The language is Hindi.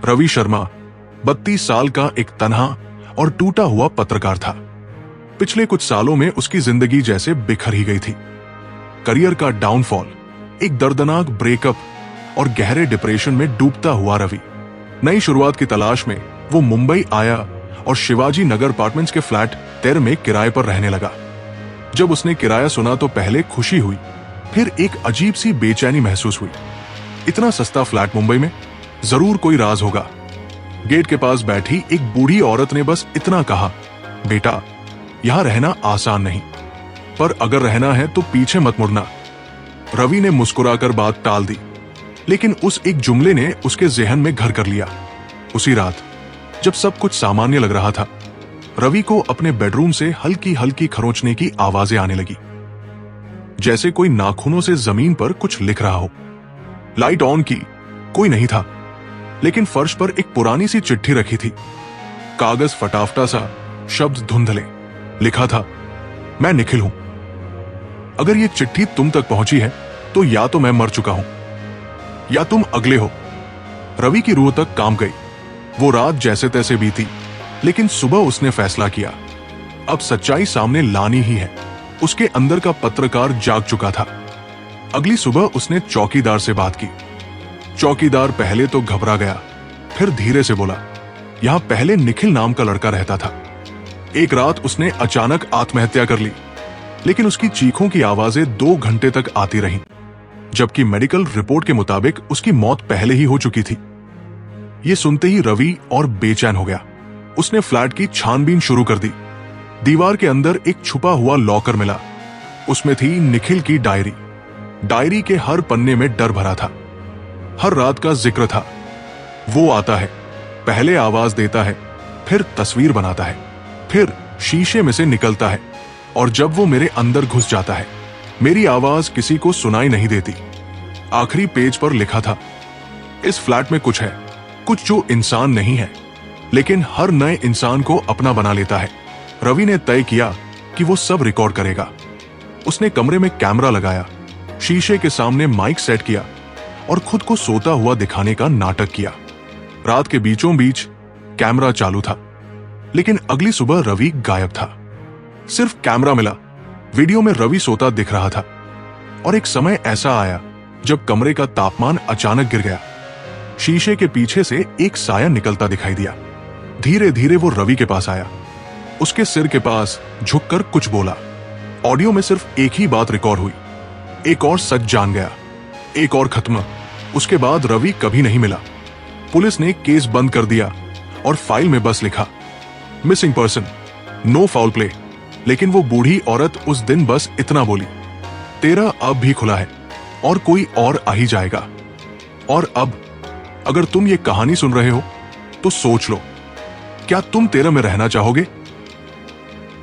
रवि शर्मा 32 साल का एक तन्हा और टूटा हुआ पत्रकार था। पिछले कुछ सालों में उसकी जिंदगी जैसे बिखर ही गई थी। करियर का डाउनफॉल, एक दर्दनाक ब्रेकअप और गहरे डिप्रेशन में डूबता हुआ रवि नई शुरुआत की तलाश में वो मुंबई आया और शिवाजी नगर अपार्टमेंट्स के फ्लैट 13 में किराए पर रहने लगा। जब उसने किराया सुना तो पहले खुशी हुई, फिर एक अजीब सी बेचैनी महसूस हुई। इतना सस्ता फ्लैट मुंबई में, जरूर कोई राज होगा। गेट के पास बैठी एक बूढ़ी औरत ने बस इतना कहा, बेटा यहां रहना आसान नहीं, पर अगर रहना है तो पीछे मत मुड़ना। रवि ने मुस्कुराकर बात टाल दी, लेकिन उस एक जुमले ने उसके जहन में घर कर लिया। उसी रात जब सब कुछ सामान्य लग रहा था, रवि को अपने बेडरूम से हल्की हल्की खरोंचने की आवाजें आने लगी, जैसे कोई नाखूनों से जमीन पर कुछ लिख रहा हो। लाइट ऑन की, कोई नहीं था, लेकिन फर्श पर एक पुरानी सी चिट्ठी रखी थी। कागज फटाफटा सा, शब्द धुंधले। लिखा था, मैं निखिल हूं। अगर ये चिट्ठी तुम तक पहुंची है तो या तो मैं मर चुका हूं या तुम अगले हो। रवि की रूह तक काम गई। वो रात जैसे तैसे बीती, लेकिन सुबह उसने फैसला किया, अब सच्चाई सामने लानी ही है। उसके अंदर का पत्रकार जाग चुका था। अगली सुबह उसने चौकीदार से बात की। चौकीदार पहले तो घबरा गया, फिर धीरे से बोला, यहां पहले निखिल नाम का लड़का रहता था। एक रात उसने अचानक आत्महत्या कर ली, लेकिन उसकी चीखों की आवाजें 2 घंटे तक आती रहीं, जबकि मेडिकल रिपोर्ट के मुताबिक उसकी मौत पहले ही हो चुकी थी। ये सुनते ही रवि और बेचैन हो गया। उसने फ्लैट की छानबीन शुरू कर दी। दीवार के अंदर एक छुपा हुआ लॉकर मिला। उसमें थी निखिल की डायरी। डायरी के हर पन्ने में डर भरा था। हर रात का जिक्र था। वो आता है, पहले आवाज देता है, फिर तस्वीर बनाता है, फिर शीशे में से निकलता है, और जब वो मेरे अंदर घुस जाता है, मेरी आवाज किसी को सुनाई नहीं देती। आखिरी पेज पर लिखा था, इस फ्लैट में कुछ है, कुछ जो इंसान नहीं है, लेकिन हर नए इंसान को अपना बना लेता है। रवि ने तय किया कि वो सब रिकॉर्ड करेगा। उसने कमरे में कैमरा लगाया, शीशे के सामने माइक सेट किया और खुद को सोता हुआ दिखाने का नाटक किया। रात के बीचों बीच कैमरा चालू था, लेकिन अगली सुबह रवि गायब था। सिर्फ कैमरा मिला। वीडियो में रवि सोता दिख रहा था, और एक समय ऐसा आया जब कमरे का तापमान अचानक गिर गया। शीशे के पीछे से एक साया निकलता दिखाई दिया। धीरे धीरे वो रवि के पास आया। उसके सिर के पास झुककर कुछ बोला। ऑडियो में सिर्फ एक ही बात रिकॉर्ड हुई, एक और सच जान गया, एक और खत्म। उसके बाद रवि कभी नहीं मिला। पुलिस ने केस बंद कर दिया और फाइल में बस लिखा, missing person, no foul play. लेकिन वो बूढ़ी औरत उस दिन बस इतना बोली, तेरा अब भी खुला है और कोई और आ ही जाएगा। और अब अगर तुम ये कहानी सुन रहे हो तो सोच लो, क्या तुम 13 में रहना चाहोगे?